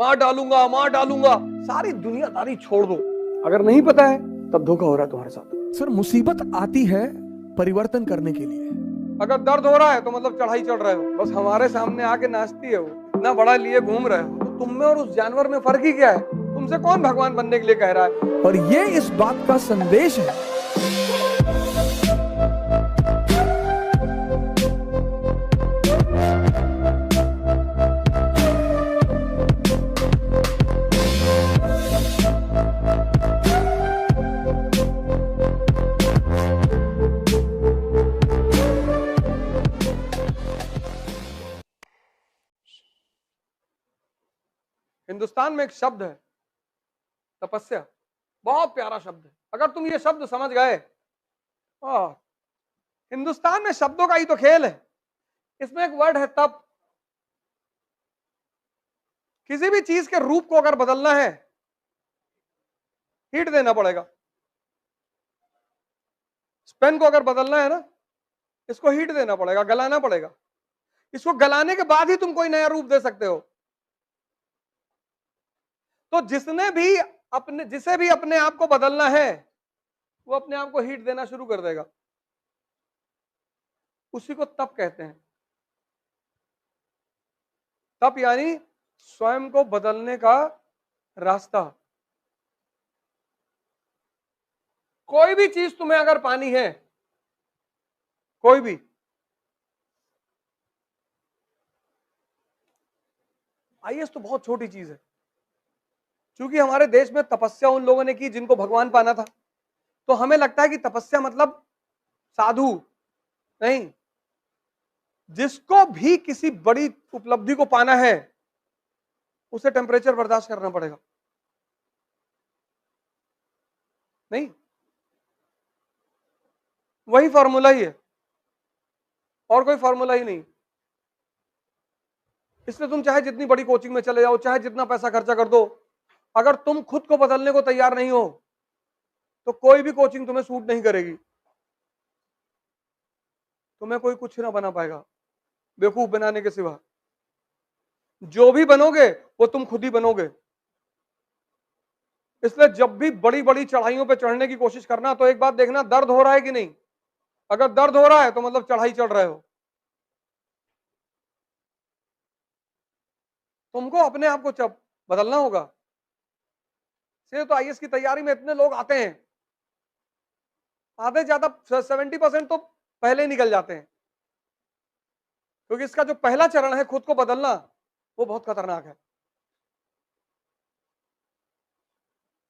मार डालूंगा, सारी दुनियादारी छोड़ दो। अगर नहीं पता है तब धोखा हो रहा है तुम्हारे साथ। सर, मुसीबत आती है परिवर्तन करने के लिए। अगर दर्द हो रहा है तो मतलब चढ़ाई चढ़ रहे हो। बस हमारे सामने आके नाचती है वो, इतना बड़ा लिए घूम रहे हो, तो तुम में और उस जानवर में फर्क ही क्या है? तुमसे कौन भगवान बनने के लिए कह रहा है? और ये इस बात का संदेश है हिंदुस्तान में एक शब्द है तपस्या, बहुत प्यारा शब्द है। अगर तुम ये शब्द समझ गए, हिंदुस्तान में शब्दों का ही तो खेल है। इसमें एक वर्ड है तप। किसी भी चीज के रूप को अगर बदलना है, हीट देना पड़ेगा। पेन को अगर बदलना है ना, इसको हीट देना पड़ेगा, गलाना पड़ेगा। इसको गलाने के बाद ही तुम कोई नया रूप दे सकते हो। तो जिसे भी अपने आप को बदलना है, वो अपने आप को हीट देना शुरू कर देगा। उसी को तप कहते हैं। तप यानी स्वयं को बदलने का रास्ता। कोई भी चीज तुम्हें अगर पानी है, कोई भी, आईएएस तो बहुत छोटी चीज है। क्योंकि हमारे देश में तपस्या उन लोगों ने की जिनको भगवान पाना था, तो हमें लगता है कि तपस्या मतलब साधु नहीं। जिसको भी किसी बड़ी उपलब्धि को पाना है, उसे टेम्परेचर बर्दाश्त करना पड़ेगा। नहीं, वही फॉर्मूला ही है, और कोई फॉर्मूला ही नहीं। इसलिए तुम चाहे जितनी बड़ी कोचिंग में चले जाओ, चाहे जितना पैसा खर्चा कर दो, अगर तुम खुद को बदलने को तैयार नहीं हो, तो कोई भी कोचिंग तुम्हें सूट नहीं करेगी। तुम्हें कोई कुछ ना बना पाएगा बेवकूफ बनाने के सिवा। जो भी बनोगे वो तुम खुद ही बनोगे। इसलिए जब भी बड़ी बड़ी चढ़ाइयों पे चढ़ने की कोशिश करना, तो एक बात देखना, दर्द हो रहा है कि नहीं। अगर दर्द हो रहा है तो मतलब चढ़ाई चढ़ रहे हो। तुमको अपने आप को बदलना होगा। से तो आईएएस की तैयारी में इतने लोग आते हैं, आधे ज्यादा 70% तो पहले ही निकल जाते हैं। क्योंकि इसका जो पहला चरण है खुद को बदलना, वो बहुत खतरनाक है।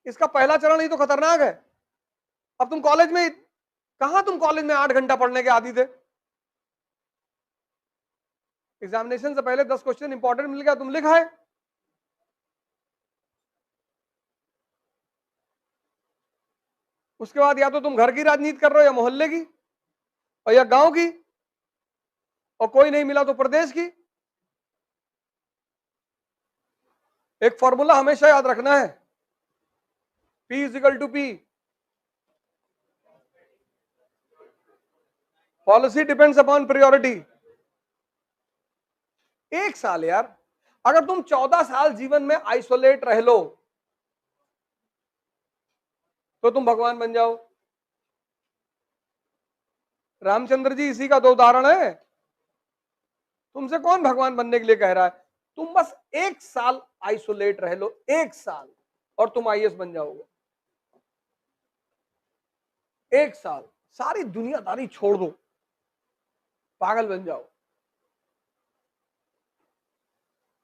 इसका पहला चरण ही तो खतरनाक है। अब तुम कॉलेज में, कहां तुम कॉलेज में 8 घंटा पढ़ने के आदी थे? एग्जामिनेशन से पहले 10 क्वेश्चन इंपॉर्टेंट मिल गया, तुम लिख आए। उसके बाद या तो तुम घर की राजनीति कर रहे हो, या मोहल्ले की, और या गांव की, और कोई नहीं मिला तो प्रदेश की। एक फॉर्मूला हमेशा याद रखना है, P = P। Policy depends upon priority. एक साल यार, अगर तुम 14 साल जीवन में आइसोलेट रह लो, तो तुम भगवान बन जाओ। रामचंद्र जी इसी का तो उदाहरण है। तुमसे कौन भगवान बनने के लिए कह रहा है? तुम बस 1 साल आइसोलेट रह लो, 1 साल, और तुम आईएएस बन जाओगे। 1 साल, सारी दुनियादारी छोड़ दो, पागल बन जाओ।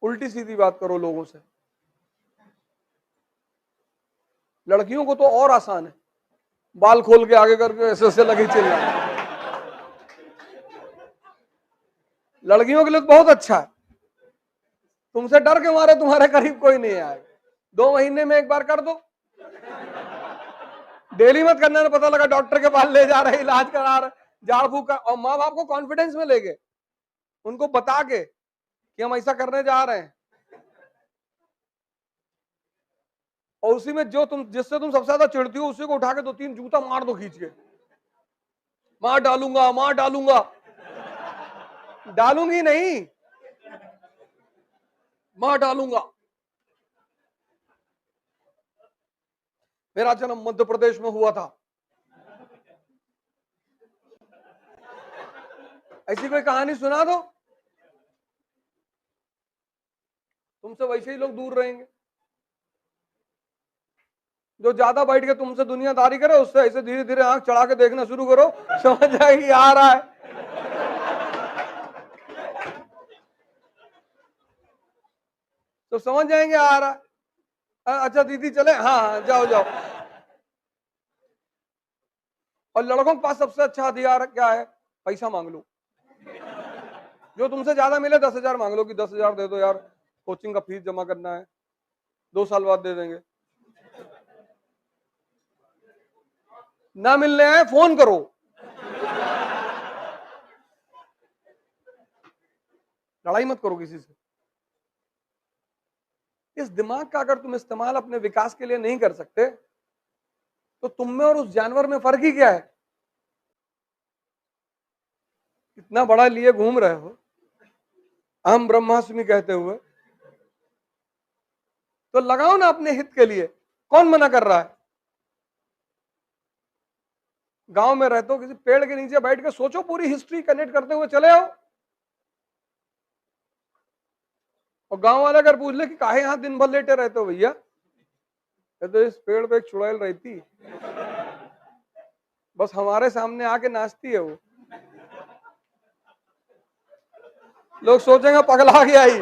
उल्टी सीधी बात करो लोगों से। लड़कियों को तो और आसान है, बाल खोल के आगे करके ऐसे ऐसे लगे चल रहा है। लड़कियों के लिए तो बहुत अच्छा है। तुमसे डर के मारे तुम्हारे करीब कोई नहीं आएगा। 2 महीने में एक बार कर दो, डेली मत करना। पता लगा डॉक्टर के पास ले जा रहे, इलाज करा रहे, झाड़ फूक का। और माँ बाप को कॉन्फिडेंस में लेके, उनको बता के कि हम ऐसा करने जा रहे हैं, और उसी में जिससे तुम सबसे ज्यादा चिढ़ती हो, उसी को उठा के 2-3 जूता मार दो खींच के। मार डालूंगा, मार डालूंगा। डालूंगी नहीं, मार डालूंगा। मेरा जन्म मध्य प्रदेश में हुआ था, ऐसी कोई कहानी सुना दो, तुमसे वैसे ही लोग दूर रहेंगे। जो ज्यादा बैठ के तुमसे दुनियादारी करे उससे ऐसे धीरे धीरे आंख चढ़ा के देखना शुरू करो, समझ जाएगी आ रहा है। तो समझ जाएंगे आ रहा है। अच्छा दीदी चले, हाँ हाँ जाओ जाओ। और लड़कों के पास सबसे अच्छा हथियार क्या है? पैसा मांग लो। जो तुमसे ज्यादा मिले 10,000 मांग लो कि 10,000 दे दो यार, कोचिंग का फीस जमा करना है, 2 साल बाद दे देंगे। ना मिलने आए फोन करो, लड़ाई मत करो किसी से। इस दिमाग का अगर तुम इस्तेमाल अपने विकास के लिए नहीं कर सकते तो तुम में और उस जानवर में फर्क ही क्या है? इतना बड़ा लिए घूम रहे हो अहम ब्रह्मास्मि कहते हुए, तो लगाओ ना अपने हित के लिए, कौन मना कर रहा है? गांव में रहते हो, किसी पेड़ के नीचे बैठ के सोचो, पूरी हिस्ट्री कनेक्ट करते हुए चले आओ। और गांव वाले अगर पूछ ले कि काहे यहां दिन भर लेटे रहते हो भैया, तो इस पेड़ पे एक चुड़ैल रहती, बस हमारे सामने आके नाचती है वो। लोग सोचेंगे पगला गया ही।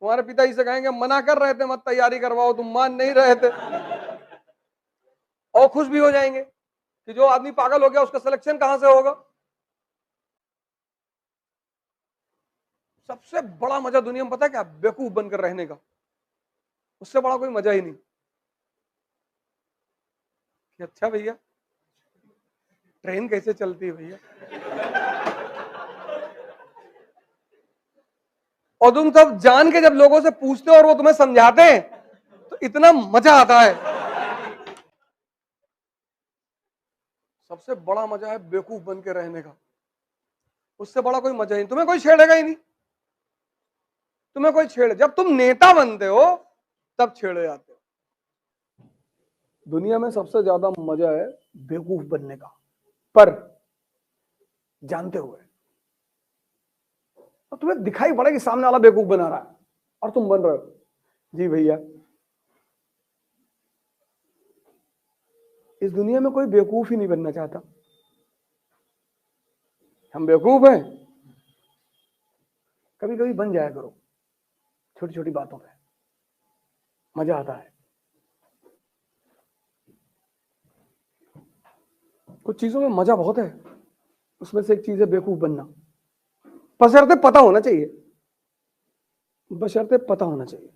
तुम्हारे पिताजी से कहेंगे मना कर रहे थे मत तैयारी करवाओ, तुम मान नहीं रहे थे। और खुश भी हो जाएंगे कि जो आदमी पागल हो गया उसका सिलेक्शन कहां से होगा। सबसे बड़ा मजा दुनिया में पता है क्या? बेवकूफ बनकर रहने का। उससे बड़ा कोई मजा ही नहीं। कि अच्छा भैया ट्रेन कैसे चलती है भैया, और तुम तब जान के जब लोगों से पूछते हो और वो तुम्हें समझाते हैं तो इतना मजा आता है। सबसे बड़ा मजा है बेवकूफ बन के रहने का। उससे बड़ा कोई मजा ही नहीं। तुम्हें कोई छेड़ेगा ही नहीं। तुम्हें कोई छेड़े, जब तुम नेता बनते हो तब छेड़े जाते हो। दुनिया में सबसे ज्यादा मजा है बेवकूफ बनने का, पर जानते हुए। तो तुम्हें दिखाई पड़ा कि सामने वाला बेवकूफ बना रहा है और तुम बन रहे हो, जी भैया। इस दुनिया में कोई बेवकूफ ही नहीं बनना चाहता। हम बेवकूफ हैं, कभी कभी बन जाया करो, छोटी छोटी बातों पे मजा आता है। कुछ चीजों में मजा बहुत है, उसमें से एक चीज है बेवकूफ बनना। बशर्ते पता होना चाहिए, बशर्ते पता होना चाहिए।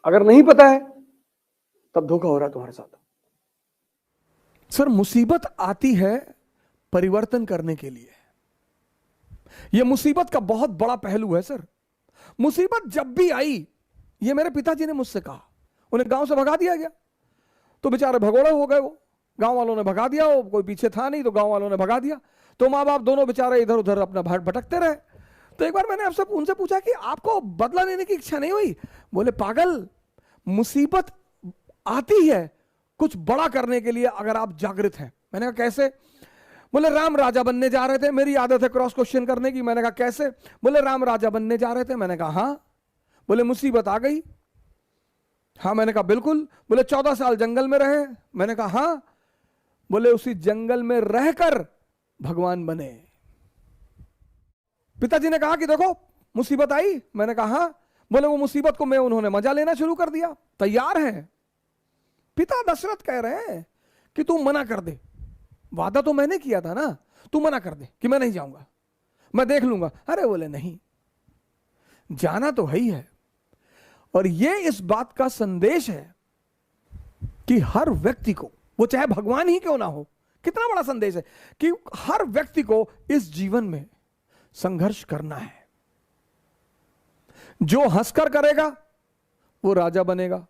अगर नहीं पता है तब धोखा हो रहा है तुम्हारे साथ। सर मुसीबत आती है परिवर्तन करने के लिए। यह मुसीबत का बहुत बड़ा पहलू है सर। मुसीबत जब भी आई, ये मेरे पिताजी ने मुझसे कहा, उन्हें गांव से भगा दिया गया तो बेचारे भगोड़े हो गए। वो गांव वालों ने भगा दिया, वो कोई पीछे था नहीं तो गांव वालों ने भगा दिया, तो माँ बाप दोनों बेचारे इधर उधर अपना भटकते रहे। तो एक बार मैंने आपसे उनसे पूछा कि आपको बदला लेने की इच्छा नहीं हुई? बोले पागल, मुसीबत आती है कुछ बड़ा करने के लिए अगर आप जागृत हैं। मैंने कहा कैसे? बोले राम राजा बनने जा रहे थे। मेरी आदत है क्रॉस क्वेश्चन करने की। मैंने कहा कैसे? बोले राम राजा बनने जा रहे थे। मैंने कहा हाँ। बोले मुसीबत आ गई। हाँ मैंने कहा बिल्कुल। बोले 14 साल जंगल में रहे। मैंने कहा हाँ। बोले उसी जंगल में रहकर भगवान बने। पिताजी ने कहा कि देखो मुसीबत आई। मैंने कहा हाँ। बोले वो मुसीबत को मैं उन्होंने मजा लेना शुरू कर दिया। तैयार है। पिता दशरथ कह रहे हैं कि तू मना कर दे, वादा तो मैंने किया था ना, तू मना कर दे कि मैं नहीं जाऊंगा, मैं देख लूंगा। अरे बोले नहीं, जाना तो है ही है। और ये इस बात का संदेश है कि हर व्यक्ति को, वो चाहे भगवान ही क्यों ना हो, कितना बड़ा संदेश है कि हर व्यक्ति को इस जीवन में संघर्ष करना है। जो हंसकर करेगा वो राजा बनेगा,